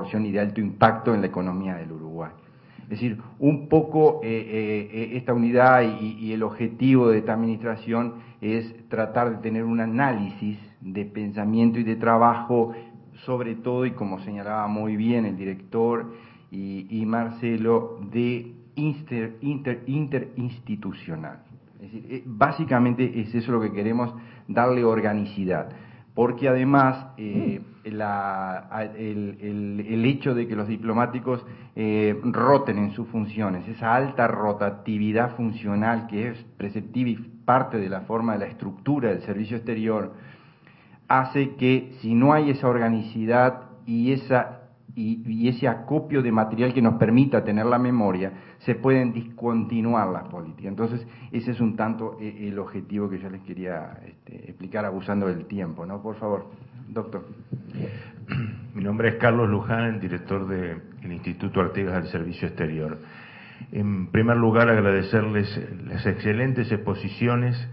proporción y de alto impacto en la economía del Uruguay. Es decir, un poco esta unidad y el objetivo de esta administración es tratar de tener un análisis de pensamiento y de trabajo, sobre todo, y como señalaba muy bien el director y Marcelo, de interinstitucional. Es decir, básicamente es eso lo que queremos, darle organicidad, porque además el hecho de que los diplomáticos roten en sus funciones, esa alta rotatividad funcional que es preceptiva y parte de la forma de la estructura del servicio exterior, hace que si no hay esa organicidad y ese acopio de material que nos permita tener la memoria, se pueden discontinuar las políticas. Entonces, ese es un tanto el objetivo que yo les quería explicar, abusando del tiempo, ¿no? Por favor, doctor. Mi nombre es Carlos Luján, director del Instituto Artigas del Servicio Exterior. En primer lugar, agradecerles las excelentes exposiciones,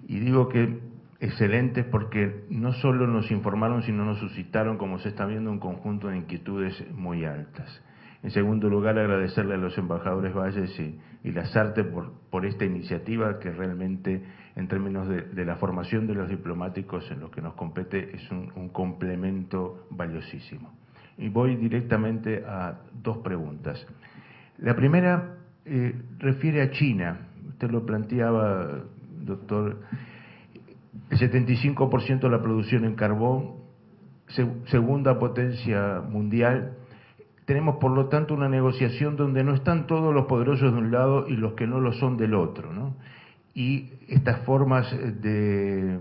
y digo que excelentes porque no solo nos informaron, sino nos suscitaron, como se está viendo, un conjunto de inquietudes muy altas. En segundo lugar, agradecerle a los embajadores Valles y Lasarte por esta iniciativa, que realmente, en términos de la formación de los diplomáticos en lo que nos compete, es un complemento valiosísimo. Y voy directamente a dos preguntas. La primera refiere a China. Usted lo planteaba, doctor. El 75% de la producción en carbón, segunda potencia mundial. Tenemos, por lo tanto, una negociación donde no están todos los poderosos de un lado y los que no lo son del otro, ¿no? Y estas formas de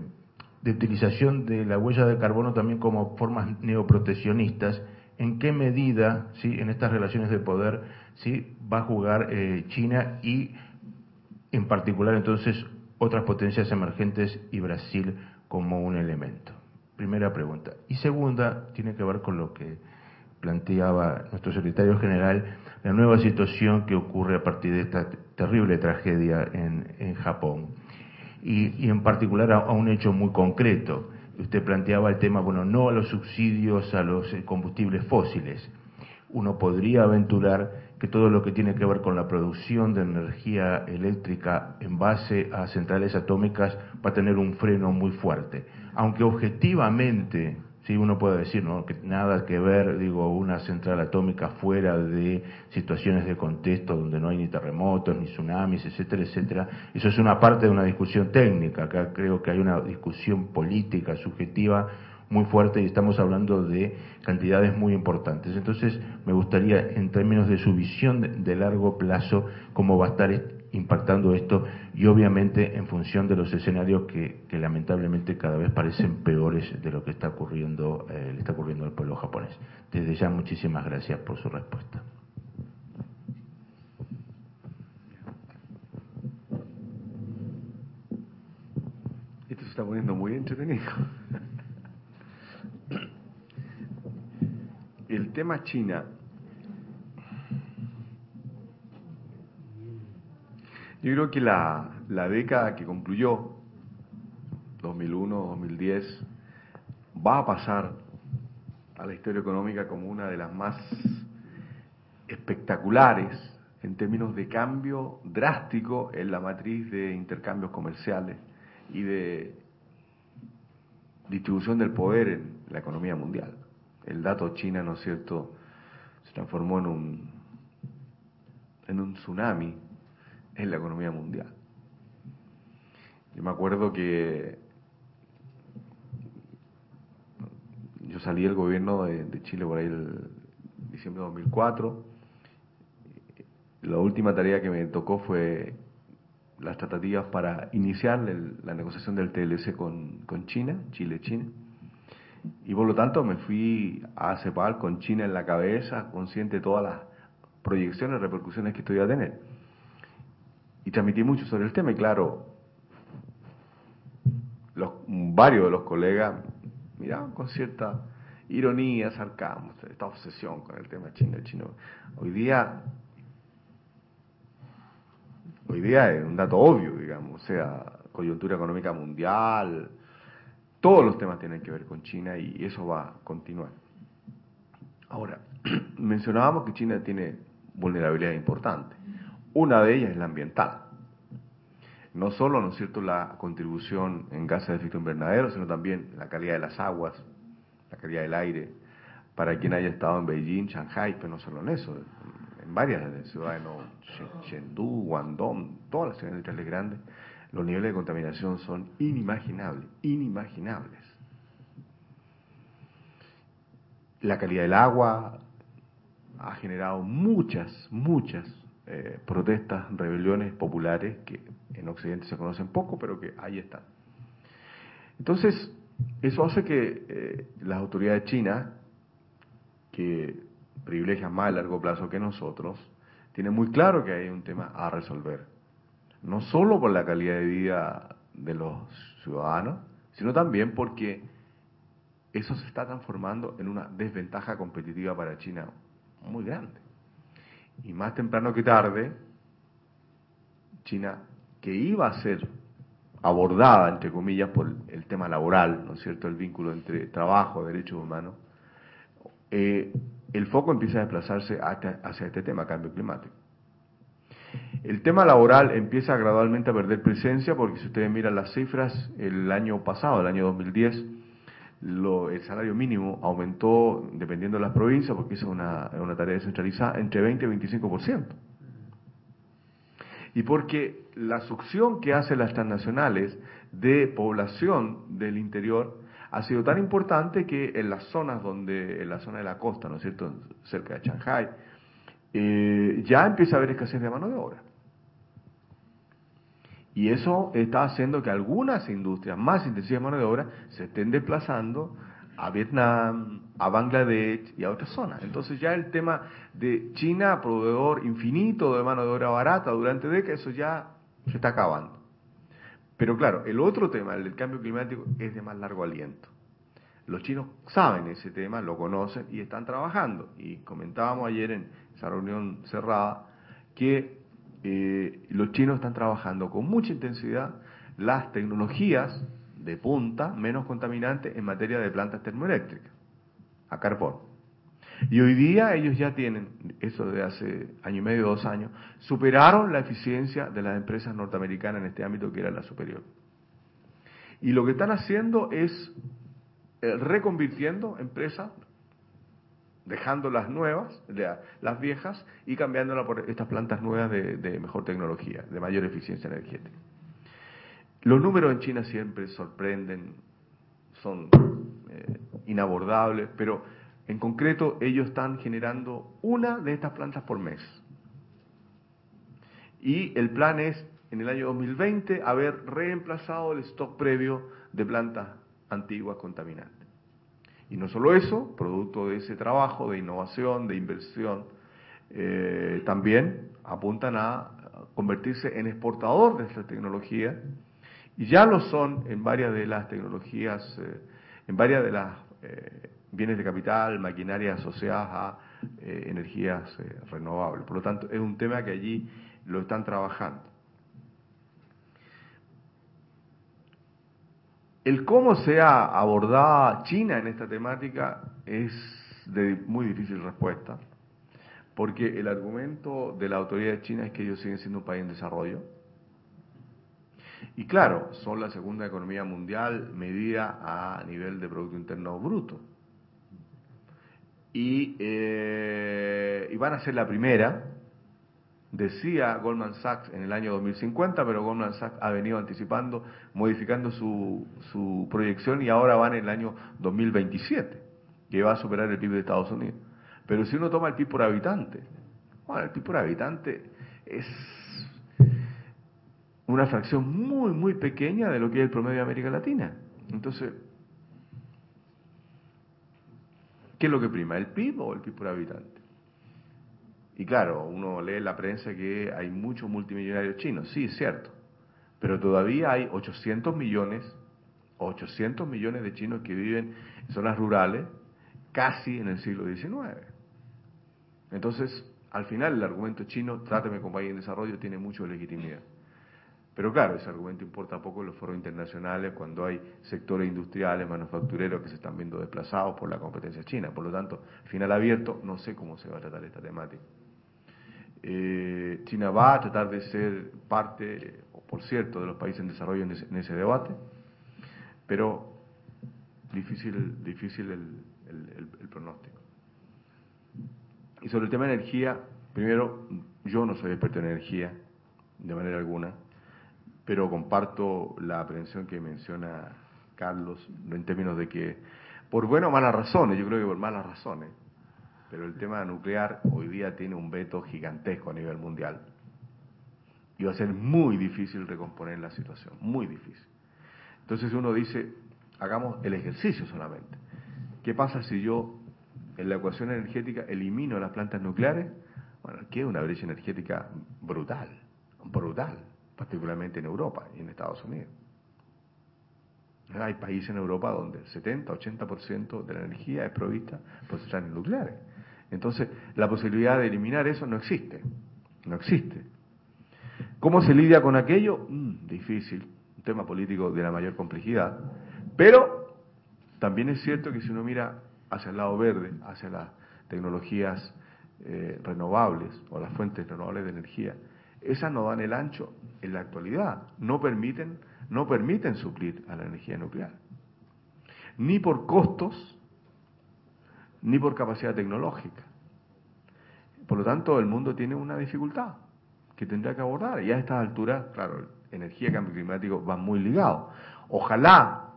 utilización de la huella de carbono también como formas neoproteccionistas, ¿en qué medida, sí, en estas relaciones de poder, sí, va a jugar China y, en particular, entonces, otras potencias emergentes y Brasil como un elemento? Primera pregunta. Y segunda, tiene que ver con lo que planteaba nuestro secretario general, la nueva situación que ocurre a partir de esta terrible tragedia en Japón. Y en particular a un hecho muy concreto. Usted planteaba el tema, bueno, no a los subsidios a los combustibles fósiles. Uno podría aventurar que todo lo que tiene que ver con la producción de energía eléctrica en base a centrales atómicas va a tener un freno muy fuerte. Aunque objetivamente, sí, uno puede decir, ¿no?, que nada que ver, digo, una central atómica fuera de situaciones de contexto donde no hay ni terremotos, ni tsunamis, etcétera, etcétera. Eso es una parte de una discusión técnica. Acá creo que hay una discusión política, subjetiva, muy fuerte, y estamos hablando de cantidades muy importantes. Entonces, me gustaría, en términos de su visión de largo plazo, cómo va a estar impactando esto, y obviamente en función de los escenarios que lamentablemente cada vez parecen peores de lo que está ocurriendo, le está ocurriendo al pueblo japonés. Desde ya, muchísimas gracias por su respuesta. Esto se está poniendo muy entretenido. El tema China. Yo creo que la década que concluyó, 2001-2010, va a pasar a la historia económica como una de las más espectaculares en términos de cambio drástico en la matriz de intercambios comerciales y de distribución del poder en la economía mundial. El dato China, ¿no es cierto?, se transformó en un tsunami en la economía mundial. Yo me acuerdo que yo salí del gobierno de Chile por ahí el diciembre de 2004. La última tarea que me tocó fue las tratativas para iniciar la negociación del TLC con China, Chile-China. Y por lo tanto me fui a CEPAL con China en la cabeza, consciente de todas las proyecciones, repercusiones que esto iba a tener. Y transmití mucho sobre el tema, y claro, varios de los colegas miraban con cierta ironía, sarcasmo, esta obsesión con el tema chino. Hoy día es un dato obvio, digamos, o sea, coyuntura económica mundial, todos los temas tienen que ver con China, y eso va a continuar. Ahora, mencionábamos que China tiene vulnerabilidades importantes. Una de ellas es la ambiental. No solo, ¿no es cierto?, la contribución en gases de efecto invernadero, sino también la calidad de las aguas, la calidad del aire. Para quien haya estado en Beijing, Shanghai, pero no solo en eso, en varias ciudades, ¿no? Chengdu, Guangdong, todas las ciudades industriales grandes, los niveles de contaminación son inimaginables, inimaginables. La calidad del agua ha generado muchas protestas, rebeliones populares que en Occidente se conocen poco, pero que ahí están. Entonces, eso hace que las autoridades chinas, que privilegian más a largo plazo que nosotros, tienen muy claro que hay un tema a resolver. No solo por la calidad de vida de los ciudadanos, sino también porque eso se está transformando en una desventaja competitiva para China muy grande. Y más temprano que tarde, China, que iba a ser abordada, entre comillas, por el tema laboral, ¿no es cierto?, el vínculo entre trabajo y derechos humanos, el foco empieza a desplazarse hacia este tema, cambio climático. El tema laboral empieza gradualmente a perder presencia porque si ustedes miran las cifras, el año pasado, el año 2010, el salario mínimo aumentó, dependiendo de las provincias, porque esa es una tarea descentralizada, entre 20 y 25%. Y porque la succión que hacen las transnacionales de población del interior ha sido tan importante que en las zonas en la zona de la costa, ¿no es cierto?, cerca de Shanghái, ya empieza a haber escasez de mano de obra. Y eso está haciendo que algunas industrias más intensivas de mano de obra se estén desplazando a Vietnam, a Bangladesh y a otras zonas. Entonces ya el tema de China, proveedor infinito de mano de obra barata durante décadas, eso ya se está acabando. Pero claro, el otro tema, el del cambio climático, es de más largo aliento. Los chinos saben ese tema, lo conocen y están trabajando. Y comentábamos ayer en esa reunión cerrada que los chinos están trabajando con mucha intensidad las tecnologías de punta menos contaminantes en materia de plantas termoeléctricas, a carbón. Y hoy día ellos ya tienen, eso de hace año y medio, 2 años, superaron la eficiencia de las empresas norteamericanas en este ámbito que era la superior. Y lo que están haciendo es reconvirtiendo empresas, dejando las nuevas, las viejas, y cambiándolas por estas plantas nuevas de mejor tecnología, de mayor eficiencia energética. Los números en China siempre sorprenden, son inabordables, pero en concreto ellos están generando una de estas plantas por mes. Y el plan es, en el año 2020, haber reemplazado el stock previo de plantas antiguas contaminantes. Y no solo eso, producto de ese trabajo de innovación, de inversión, también apuntan a convertirse en exportador de esta tecnología, y ya lo son en varias de las tecnologías, en varias de las bienes de capital, maquinarias asociadas a energías renovables. Por lo tanto, es un tema que allí lo están trabajando. El cómo sea abordada China en esta temática es de muy difícil respuesta, porque el argumento de la autoridad de China es que ellos siguen siendo un país en desarrollo. Y claro, son la segunda economía mundial medida a nivel de Producto Interno Bruto. Y van a ser la primera, decía Goldman Sachs en el año 2050, pero Goldman Sachs ha venido anticipando, modificando su proyección y ahora van en el año 2027, que va a superar el PIB de Estados Unidos. Pero si uno toma el PIB por habitante, bueno, el PIB por habitante es una fracción muy, muy pequeña de lo que es el promedio de América Latina. Entonces, ¿qué es lo que prima? ¿El PIB o el PIB por habitante? Y claro, uno lee en la prensa que hay muchos multimillonarios chinos, sí, es cierto, pero todavía hay 800 millones de chinos que viven en zonas rurales casi en el siglo XIX. Entonces, al final el argumento chino, trátame como país en desarrollo, tiene mucha legitimidad. Pero claro, ese argumento importa poco en los foros internacionales cuando hay sectores industriales, manufactureros que se están viendo desplazados por la competencia china. Por lo tanto, final abierto, no sé cómo se va a tratar esta temática. China va a tratar de ser parte, por cierto, de los países en desarrollo en ese debate, pero difícil el pronóstico. Y sobre el tema de energía, primero, yo no soy experto en energía, de manera alguna, pero comparto la aprehensión que menciona Carlos, en términos de que, por buenas o malas razones, yo creo que por malas razones, pero el tema nuclear hoy día tiene un veto gigantesco a nivel mundial. Y va a ser muy difícil recomponer la situación, muy difícil. Entonces uno dice, hagamos el ejercicio solamente. ¿Qué pasa si yo, en la ecuación energética, elimino las plantas nucleares? Bueno, queda una brecha energética brutal, particularmente en Europa y en Estados Unidos. Hay países en Europa donde el 70-80% de la energía es provista por centrales nucleares. Entonces, la posibilidad de eliminar eso no existe. No existe. ¿Cómo se lidia con aquello? Difícil. Un tema político de la mayor complejidad. Pero también es cierto que si uno mira hacia el lado verde, hacia las tecnologías renovables o las fuentes renovables de energía, esas no dan el ancho en la actualidad. No permiten suplir a la energía nuclear. Ni por costos, ni por capacidad tecnológica. Por lo tanto, el mundo tiene una dificultad que tendrá que abordar. Y a estas alturas, claro, energía y cambio climático van muy ligados. Ojalá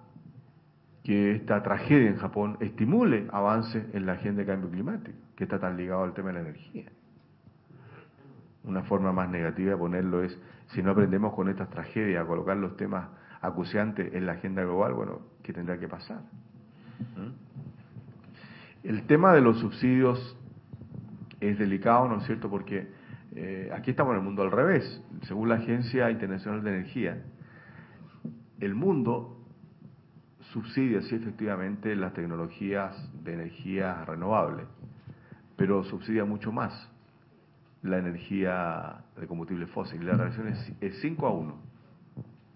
que esta tragedia en Japón estimule avances en la agenda de cambio climático, que está tan ligado al tema de la energía. Una forma más negativa de ponerlo es, si no aprendemos con estas tragedias a colocar los temas acuciantes en la agenda global, bueno, ¿qué tendrá que pasar? El tema de los subsidios es delicado, ¿no es cierto? Porque aquí estamos en el mundo al revés. Según la Agencia Internacional de Energía, el mundo subsidia, sí, efectivamente, las tecnologías de energía renovable, pero subsidia mucho más la energía de combustible fósil. La relación es 5-1.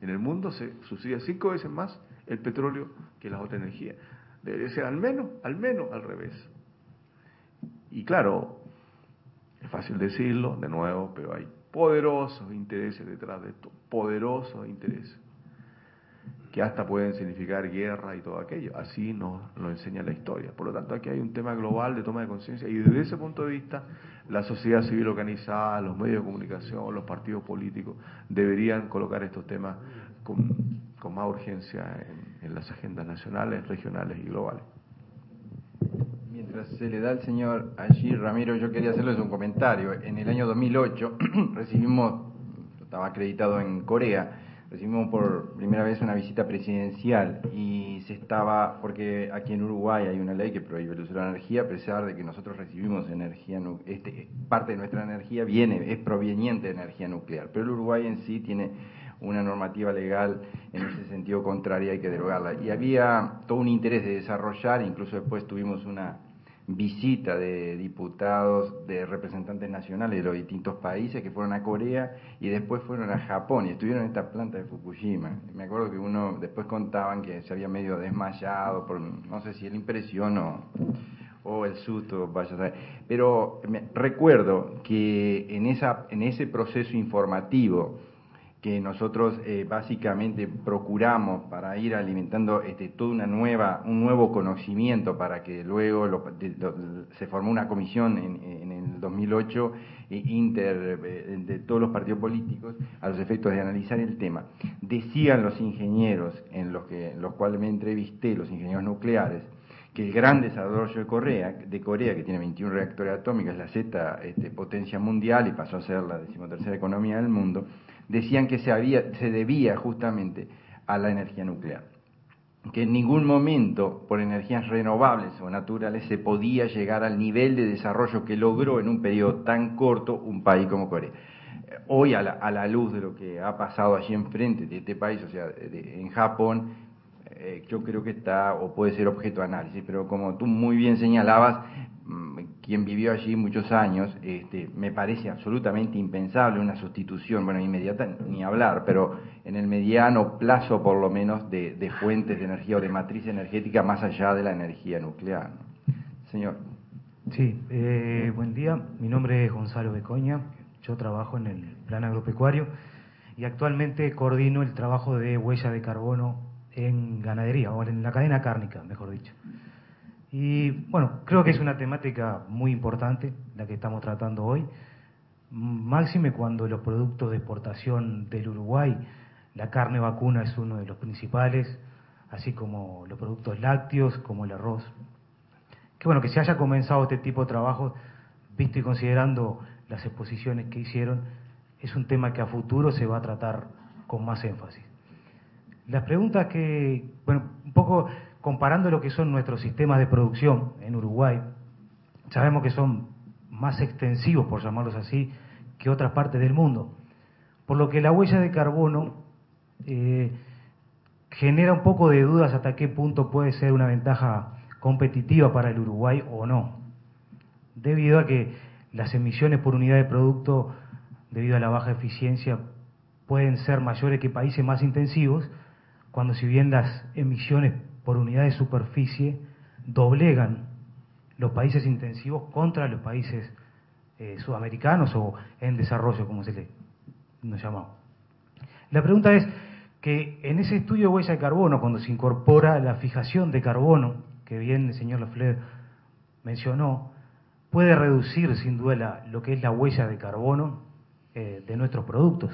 En el mundo se subsidia 5 veces más el petróleo que las otras energías. Debería ser al menos al revés. Y claro, es fácil decirlo, de nuevo, pero hay poderosos intereses detrás de esto, poderosos intereses, que hasta pueden significar guerra y todo aquello. Así nos lo enseña la historia. Por lo tanto, aquí hay un tema global de toma de conciencia, y desde ese punto de vista, la sociedad civil organizada, los medios de comunicación, los partidos políticos, deberían colocar estos temas con más urgencia en las agendas nacionales, regionales y globales. Mientras se le da al señor allí, Ramiro, yo quería hacerles un comentario. En el año 2008 estaba acreditado en Corea, recibimos por primera vez una visita presidencial y porque aquí en Uruguay hay una ley que prohíbe el uso de la energía, a pesar de que nosotros recibimos energía, parte de nuestra energía es proveniente de energía nuclear, pero el Uruguay en sí tiene una normativa legal en ese sentido contraria, hay que derogarla. Y había todo un interés de desarrollar, incluso después tuvimos una visita de diputados, de representantes nacionales de los distintos países que fueron a Corea y después fueron a Japón y estuvieron en esta planta de Fukushima. Me acuerdo que uno después contaban que se había medio desmayado por, no sé si la impresión o el susto, vaya a saber. Pero recuerdo que en ese proceso informativo que nosotros básicamente procuramos para ir alimentando todo un nuevo conocimiento, para que luego se formó una comisión en el 2008 de todos los partidos políticos a los efectos de analizar el tema. Decían los ingenieros en los cuales me entrevisté, los ingenieros nucleares, que el gran desarrollo de Corea, que tiene 21 reactores atómicos, es la sexta potencia mundial y pasó a ser la 13ª economía del mundo, decían que se debía justamente a la energía nuclear, que en ningún momento por energías renovables o naturales se podía llegar al nivel de desarrollo que logró en un periodo tan corto un país como Corea. Hoy, a la luz de lo que ha pasado allí enfrente de este país, o sea, en Japón, yo creo que está o puede ser objeto de análisis, pero como tú muy bien señalabas, quien vivió allí muchos años, me parece absolutamente impensable una sustitución, bueno, inmediata ni hablar, pero en el mediano plazo por lo menos de fuentes de energía o de matriz energética más allá de la energía nuclear. Señor. Sí, buen día. Mi nombre es Gonzalo Becoña. Yo trabajo en el Plan Agropecuario y actualmente coordino el trabajo de huella de carbono en ganadería, o en la cadena cárnica, mejor dicho. Y bueno, creo que es una temática muy importante la que estamos tratando hoy, máxime cuando los productos de exportación del Uruguay, la carne vacuna es uno de los principales, así como los productos lácteos, como el arroz. Que bueno, que se haya comenzado este tipo de trabajo, visto y considerando las exposiciones que hicieron, es un tema que a futuro se va a tratar con más énfasis. Las preguntas que, bueno, un poco comparando lo que son nuestros sistemas de producción en Uruguay, sabemos que son más extensivos, por llamarlos así, que otras partes del mundo. Por lo que la huella de carbono genera un poco de dudas hasta qué punto puede ser una ventaja competitiva para el Uruguay o no, debido a que las emisiones por unidad de producto, debido a la baja eficiencia, pueden ser mayores que países más intensivos, cuando si bien las emisiones por unidad de superficie doblegan los países intensivos contra los países sudamericanos o en desarrollo, como se nos llama. La pregunta es que en ese estudio de huella de carbono, cuando se incorpora la fijación de carbono, que bien el señor Lafleur mencionó, puede reducir sin duda lo que es la huella de carbono de nuestros productos.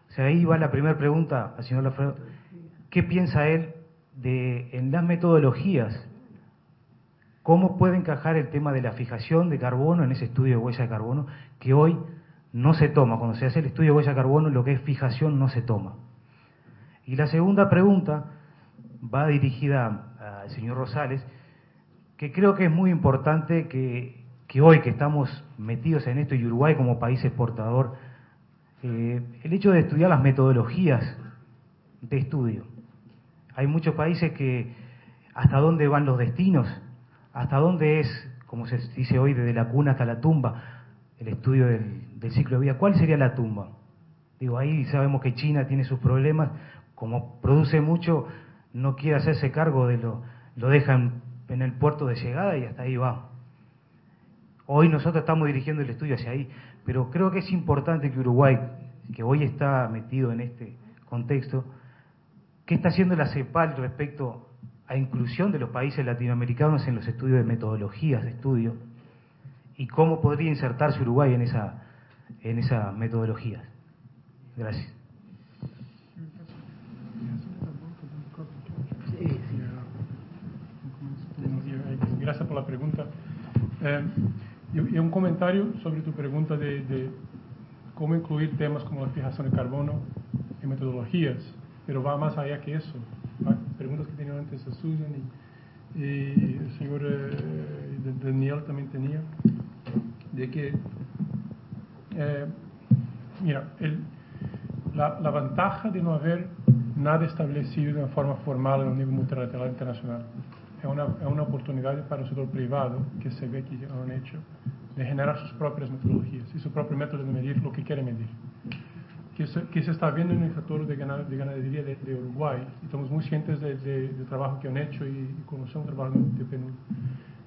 O sea, ahí va la primera pregunta al señor Lafleur. ¿Qué piensa él en las metodologías? ¿Cómo puede encajar el tema de la fijación de carbono en ese estudio de huella de carbono que hoy no se toma? Cuando se hace el estudio de huella de carbono, lo que es fijación no se toma. Y la segunda pregunta va dirigida al señor Rosales, que creo que es muy importante que hoy que estamos metidos en esto y Uruguay como país exportador, el hecho de estudiar las metodologías de estudio. Hay muchos países que hasta dónde van los destinos, hasta dónde es, como se dice hoy, desde la cuna hasta la tumba, el estudio del ciclo de vida. ¿Cuál sería la tumba? Digo, ahí sabemos que China tiene sus problemas, como produce mucho, no quiere hacerse cargo de lo dejan en el puerto de llegada y hasta ahí va. Hoy nosotros estamos dirigiendo el estudio hacia ahí, pero creo que es importante que Uruguay, que hoy está metido en este contexto, ¿qué está haciendo la CEPAL respecto a inclusión de los países latinoamericanos en los estudios de metodologías de estudio? ¿Y cómo podría insertarse Uruguay en esas metodologías? Gracias. Gracias por la pregunta. Y un comentario sobre tu pregunta de cómo incluir temas como la fijación de carbono en metodologías, pero va más allá que eso. Preguntas que tenían antes a Susan y el señor Daniel también tenía, de que, mira, la ventaja de no haber nada establecido de una forma formal en un nivel multilateral internacional es una oportunidad para el sector privado, que se ve que han hecho, de generar sus propias metodologías y su propio método de medir lo que quiere medir. Que se está viendo en el sector de ganadería de Uruguay, y estamos muy conscientes del trabajo que han hecho y conocemos el trabajo de PNUD.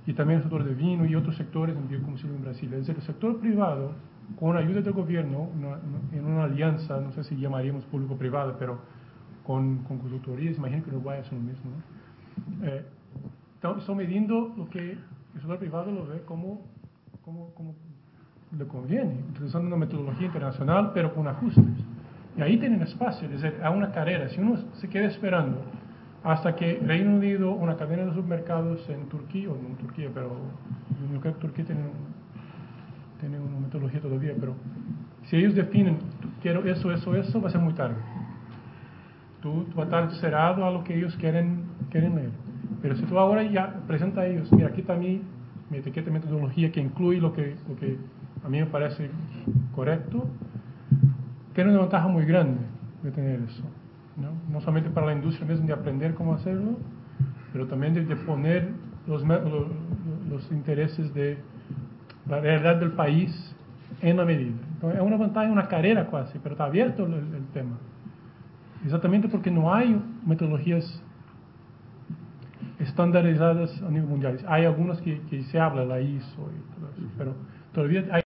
Y también el sector de vino y otros sectores en biocombustible en Brasil. Es decir, el sector privado, con la ayuda del gobierno, en una alianza, no sé si llamaríamos público-privada, pero con consultorías, imagino que en Uruguay es lo mismo, ¿no? Están midiendo lo que el sector privado lo ve como le conviene, utilizando una metodología internacional, pero con ajustes. Y ahí tienen espacio, es decir, a una carrera. Si uno se queda esperando hasta que Reino Unido, una cadena de supermercados en Turquía, o no en Turquía, pero yo creo que Turquía tiene una metodología todavía, pero si ellos definen, quiero eso, va a ser muy tarde. Tú vas a estar cerrado a lo que ellos quieren leer. Pero si tú ahora ya presentas a ellos, mira, aquí está mi etiqueta de metodología que incluye lo que a mí me parece correcto, tiene una ventaja muy grande de tener eso, no solamente para la industria misma de aprender cómo hacerlo, pero también de poner los intereses de la realidad del país en la medida. Entonces, es una vantagem, una carrera casi, pero está abierto el tema. Exatamente porque no hay metodologías estandarizadas a nivel mundial. Hay algunas que se habla, la ISO y todo eso, pero todavía hay